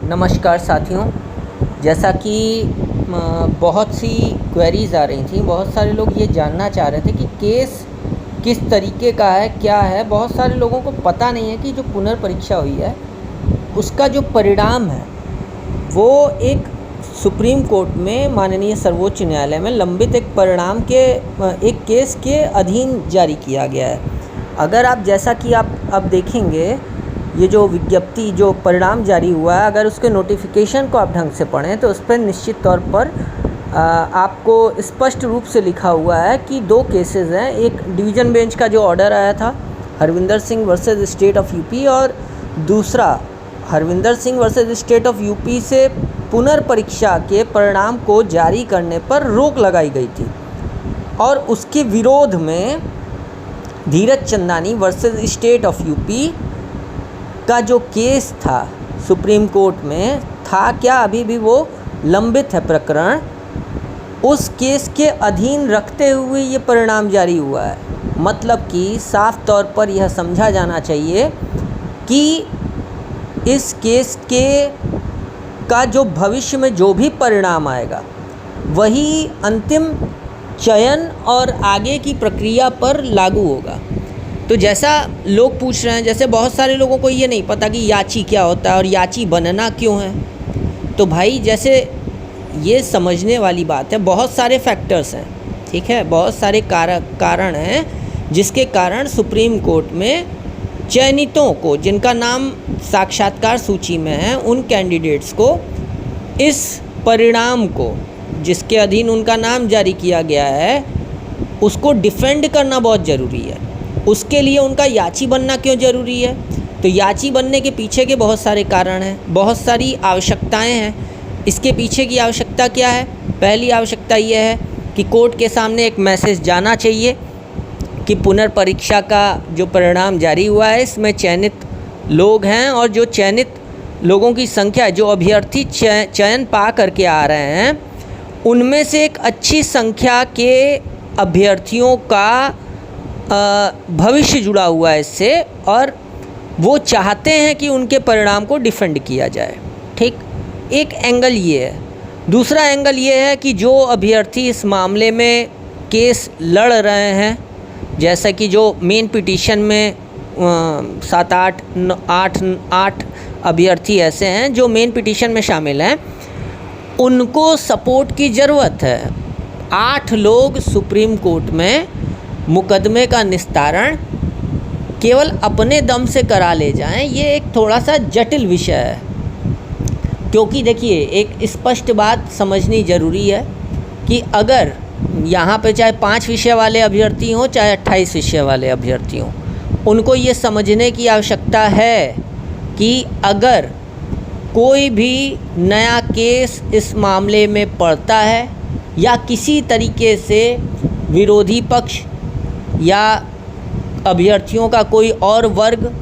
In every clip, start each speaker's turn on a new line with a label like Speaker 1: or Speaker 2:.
Speaker 1: नमस्कार साथियों। जैसा कि बहुत सी क्वेरीज़ आ रही थी, बहुत सारे लोग ये जानना चाह रहे थे कि केस किस तरीके का है, क्या है। बहुत सारे लोगों को पता नहीं है कि जो पुनर्परीक्षा हुई है उसका जो परिणाम है वो एक सुप्रीम कोर्ट में, माननीय सर्वोच्च न्यायालय में लंबित एक परिणाम के एक केस के अधीन जारी किया गया है। अगर आप, जैसा कि आप अब देखेंगे, ये जो विज्ञप्ति, जो परिणाम जारी हुआ है, अगर उसके नोटिफिकेशन को आप ढंग से पढ़ें तो उस पर निश्चित तौर पर आपको स्पष्ट रूप से लिखा हुआ है कि दो केसेस हैं। एक डिवीज़न बेंच का जो ऑर्डर आया था Harvinder Singh versus state of UP, और दूसरा Harvinder Singh versus state of UP से पुनर्परीक्षा के परिणाम को जारी करने पर रोक लगाई गई थी, और उसके विरोध में Dheeraj Chandani versus state of UP का जो केस था सुप्रीम कोर्ट में था, क्या अभी भी वो लंबित है प्रकरण, उस केस के अधीन रखते हुए ये परिणाम जारी हुआ है। मतलब कि साफ तौर पर यह समझा जाना चाहिए कि इस केस के का जो भविष्य में जो भी परिणाम आएगा वही अंतिम चयन और आगे की प्रक्रिया पर लागू होगा। तो जैसा लोग पूछ रहे हैं, जैसे बहुत सारे लोगों को ये नहीं पता कि याची क्या होता है और याची बनना क्यों है। तो भाई, जैसे ये समझने वाली बात है, बहुत सारे फैक्टर्स हैं, ठीक है, बहुत सारे कारण हैं जिसके कारण सुप्रीम कोर्ट में चयनितों को, जिनका नाम साक्षात्कार सूची में है, उन कैंडिडेट्स को इस परिणाम को, जिसके अधीन उनका नाम जारी किया गया है, उसको डिफेंड करना बहुत ज़रूरी है। उसके लिए उनका याची बनना क्यों ज़रूरी है? तो याची बनने के पीछे के बहुत सारे कारण हैं, बहुत सारी आवश्यकताएं हैं। इसके पीछे की आवश्यकता क्या है? पहली आवश्यकता यह है कि कोर्ट के सामने एक मैसेज जाना चाहिए कि पुनर्परीक्षा का जो परिणाम जारी हुआ है इसमें चयनित लोग हैं, और जो चयनित लोगों की संख्या, जो अभ्यर्थी चयन पा करके आ रहे हैं, उनमें से एक अच्छी संख्या के अभ्यर्थियों का भविष्य जुड़ा हुआ है इससे, और वो चाहते हैं कि उनके परिणाम को डिफेंड किया जाए। ठीक, एक एंगल ये है। दूसरा एंगल ये है कि जो अभ्यर्थी इस मामले में केस लड़ रहे हैं, जैसा कि जो मेन पिटीशन में 7-8 अभ्यर्थी ऐसे हैं जो मेन पिटीशन में शामिल हैं, उनको सपोर्ट की ज़रूरत है। 8 लोग सुप्रीम कोर्ट में मुकदमे का निस्तारण केवल अपने दम से करा ले जाएं, ये एक थोड़ा सा जटिल विषय है। क्योंकि देखिए, एक स्पष्ट बात समझनी ज़रूरी है कि अगर यहाँ पे चाहे 5 विषय वाले अभ्यर्थी हों, चाहे 28 विषय वाले अभ्यर्थी हों, उनको ये समझने की आवश्यकता है कि अगर कोई भी नया केस इस मामले में पड़ता है, या किसी तरीके से विरोधी पक्ष या अभ्यर्थियों का कोई और वर्ग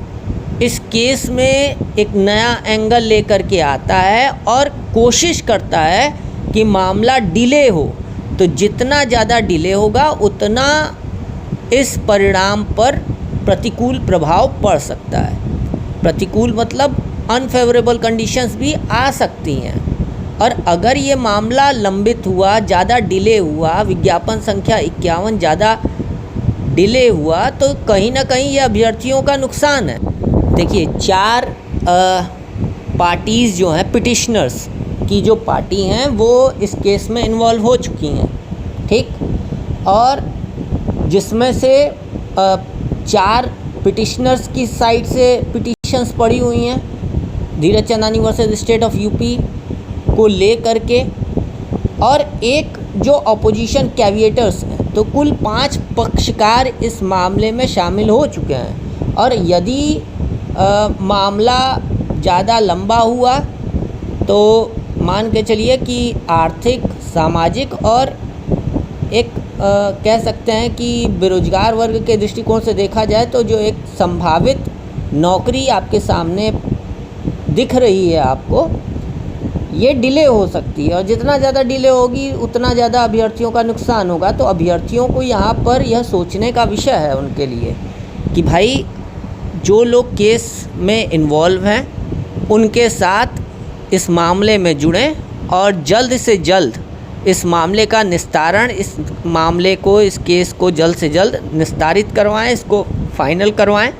Speaker 1: इस केस में एक नया एंगल लेकर के आता है और कोशिश करता है कि मामला डिले हो, तो जितना ज़्यादा डिले होगा उतना इस परिणाम पर प्रतिकूल प्रभाव पड़ सकता है। प्रतिकूल मतलब अनफेवरेबल कंडीशंस भी आ सकती हैं। और अगर ये मामला लंबित हुआ, ज़्यादा डिले हुआ, विज्ञापन संख्या 51 ज़्यादा डिले हुआ, तो कहीं ना कहीं ये अभ्यर्थियों का नुकसान है। देखिए, 4 पार्टीज़ जो हैं, पिटिशनर्स की जो पार्टी हैं, वो इस केस में इन्वॉल्व हो चुकी हैं, ठीक, और जिसमें से 4 पिटिशनर्स की साइड से पिटिशंस पड़ी हुई हैं Dheeraj Chandani versus state of UP को ले करके, और एक जो अपोजिशन कैविएटर्स हैं। तो कुल 5 पक्षकार इस मामले में शामिल हो चुके हैं। और यदि मामला ज़्यादा लंबा हुआ तो मान के चलिए कि आर्थिक, सामाजिक और एक कह सकते हैं कि बेरोजगार वर्ग के दृष्टिकोण से देखा जाए तो जो एक संभावित नौकरी आपके सामने दिख रही है आपको, ये डिले हो सकती है, और जितना ज़्यादा डिले होगी उतना ज़्यादा अभ्यर्थियों का नुकसान होगा। तो अभ्यर्थियों को यहाँ पर यह सोचने का विषय है उनके लिए कि भाई, जो लोग केस में इन्वॉल्व हैं उनके साथ इस मामले में जुड़ें और जल्द से जल्द इस मामले का निस्तारण, इस मामले को, इस केस को जल्द से जल्द निस्तारित करवाएं, इसको फाइनल करवाएं।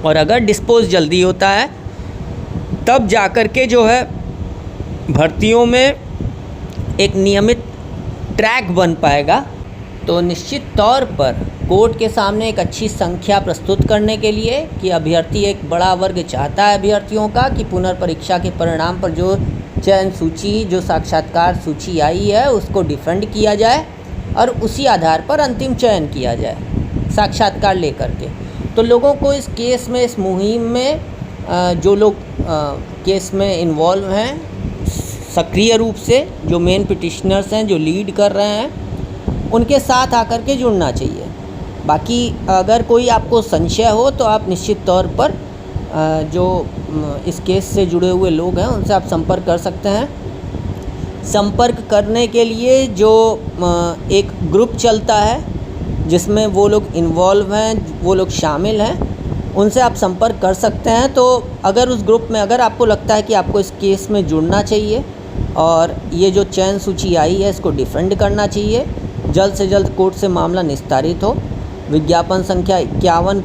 Speaker 1: और अगर डिस्पोज जल्दी होता है तब जाकर के जो है भर्तियों में एक नियमित ट्रैक बन पाएगा। तो निश्चित तौर पर कोर्ट के सामने एक अच्छी संख्या प्रस्तुत करने के लिए कि अभ्यर्थी, एक बड़ा वर्ग चाहता है अभ्यर्थियों का कि पुनर्परीक्षा के परिणाम पर जो चयन सूची, जो साक्षात्कार सूची आई है उसको डिफेंड किया जाए और उसी आधार पर अंतिम चयन किया जाए साक्षात्कार लेकर के। तो लोगों को इस केस में, इस मुहिम में जो लोग केस में इन्वॉल्व हैं सक्रिय रूप से, जो मेन पिटिशनर्स हैं, जो लीड कर रहे हैं, उनके साथ आकर के जुड़ना चाहिए। बाकी अगर कोई आपको संशय हो तो आप निश्चित तौर पर जो इस केस से जुड़े हुए लोग हैं उनसे आप संपर्क कर सकते हैं। संपर्क करने के लिए जो एक ग्रुप चलता है जिसमें वो लोग इन्वॉल्व हैं, वो लोग शामिल हैं, उनसे आप संपर्क कर सकते हैं। तो अगर उस ग्रुप में अगर आपको लगता है कि आपको इस केस में जुड़ना चाहिए और ये जो चयन सूची आई है इसको डिफेंड करना चाहिए, जल्द से जल्द कोर्ट से मामला निस्तारित हो, विज्ञापन संख्या 51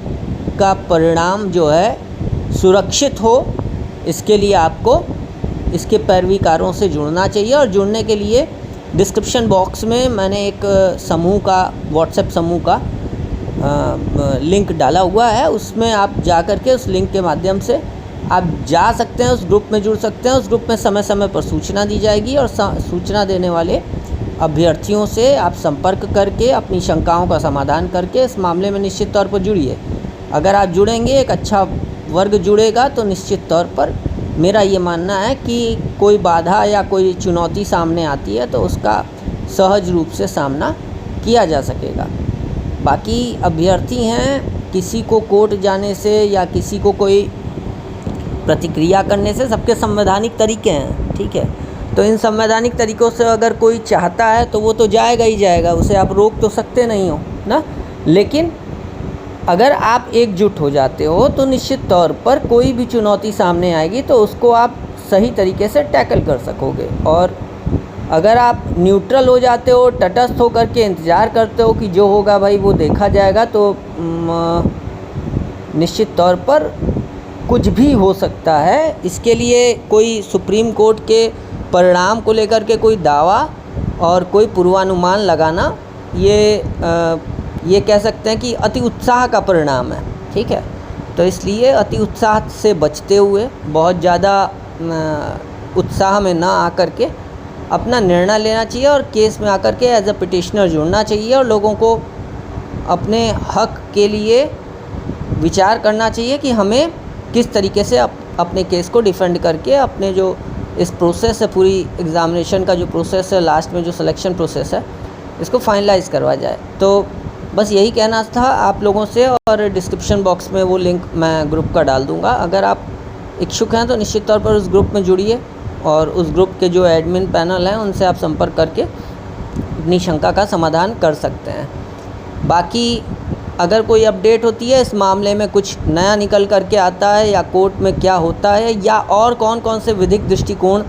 Speaker 1: का परिणाम जो है सुरक्षित हो, इसके लिए आपको इसके पैरवीकारों से जुड़ना चाहिए। और जुड़ने के लिए डिस्क्रिप्शन बॉक्स में मैंने एक समूह का, व्हाट्सएप समूह का लिंक डाला हुआ है, उसमें आप जा कर के उस लिंक के माध्यम से आप जा सकते हैं, उस ग्रुप में जुड़ सकते हैं। उस ग्रुप में समय समय पर सूचना दी जाएगी और सूचना देने वाले अभ्यर्थियों से आप संपर्क करके अपनी शंकाओं का समाधान करके इस मामले में निश्चित तौर पर जुड़िए। अगर आप जुड़ेंगे, एक अच्छा वर्ग जुड़ेगा, तो निश्चित तौर पर मेरा ये मानना है कि कोई बाधा या कोई चुनौती सामने आती है तो उसका सहज रूप से सामना किया जा सकेगा। बाकी अभ्यर्थी हैं, किसी को कोर्ट जाने से या किसी को कोई प्रतिक्रिया करने से सबके संवैधानिक तरीके हैं, ठीक है। तो इन संवैधानिक तरीक़ों से अगर कोई चाहता है तो वो तो जाएगा ही जाएगा, उसे आप रोक तो सकते नहीं हो ना। लेकिन अगर आप एकजुट हो जाते हो तो निश्चित तौर पर कोई भी चुनौती सामने आएगी तो उसको आप सही तरीके से टैकल कर सकोगे। और अगर आप न्यूट्रल हो जाते हो, तटस्थ होकर के इंतज़ार करते हो कि जो होगा भाई वो देखा जाएगा, तो निश्चित तौर पर कुछ भी हो सकता है। इसके लिए कोई सुप्रीम कोर्ट के परिणाम को लेकर के कोई दावा और कोई पूर्वानुमान लगाना, ये कह सकते हैं कि अति उत्साह का परिणाम है, ठीक है। तो इसलिए अति उत्साह से बचते हुए, बहुत ज़्यादा उत्साह में ना आकर के अपना निर्णय लेना चाहिए और केस में आकर के एज अ पिटिशनर जुड़ना चाहिए और लोगों को अपने हक के लिए विचार करना चाहिए कि हमें किस तरीके से अपने केस को डिफेंड करके अपने जो इस प्रोसेस है, पूरी एग्ज़ामिनेशन का जो प्रोसेस है, लास्ट में जो सिलेक्शन प्रोसेस है, इसको फाइनलाइज़ करवा जाए। तो बस यही कहना था आप लोगों से। और डिस्क्रिप्शन बॉक्स में वो लिंक मैं ग्रुप का डाल दूँगा। अगर आप इच्छुक हैं तो निश्चित तौर पर उस ग्रुप में जुड़िए और उस ग्रुप के जो एडमिन पैनल हैं उनसे आप संपर्क करके अपनी शंका का समाधान कर सकते हैं। बाकी अगर कोई अपडेट होती है इस मामले में, कुछ नया निकल कर के आता है या कोर्ट में क्या होता है या और कौन कौन से विधिक दृष्टिकोण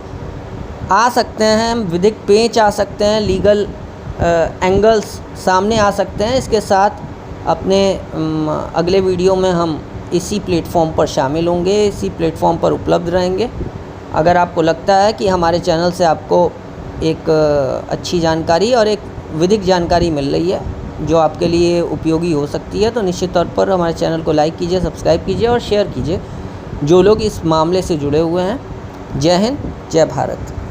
Speaker 1: आ सकते हैं, विधिक पेंच आ सकते हैं, लीगल एंगल्स सामने आ सकते हैं, इसके साथ अपने अगले वीडियो में हम इसी प्लेटफॉर्म पर शामिल होंगे, इसी प्लेटफॉर्म पर उपलब्ध रहेंगे। अगर आपको लगता है कि हमारे चैनल से आपको एक अच्छी जानकारी और एक विधिक जानकारी मिल रही है जो आपके लिए उपयोगी हो सकती है, तो निश्चित तौर पर हमारे चैनल को लाइक कीजिए, सब्सक्राइब कीजिए और शेयर कीजिए जो लोग इस मामले से जुड़े हुए हैं। जय हिंद, जय भारत।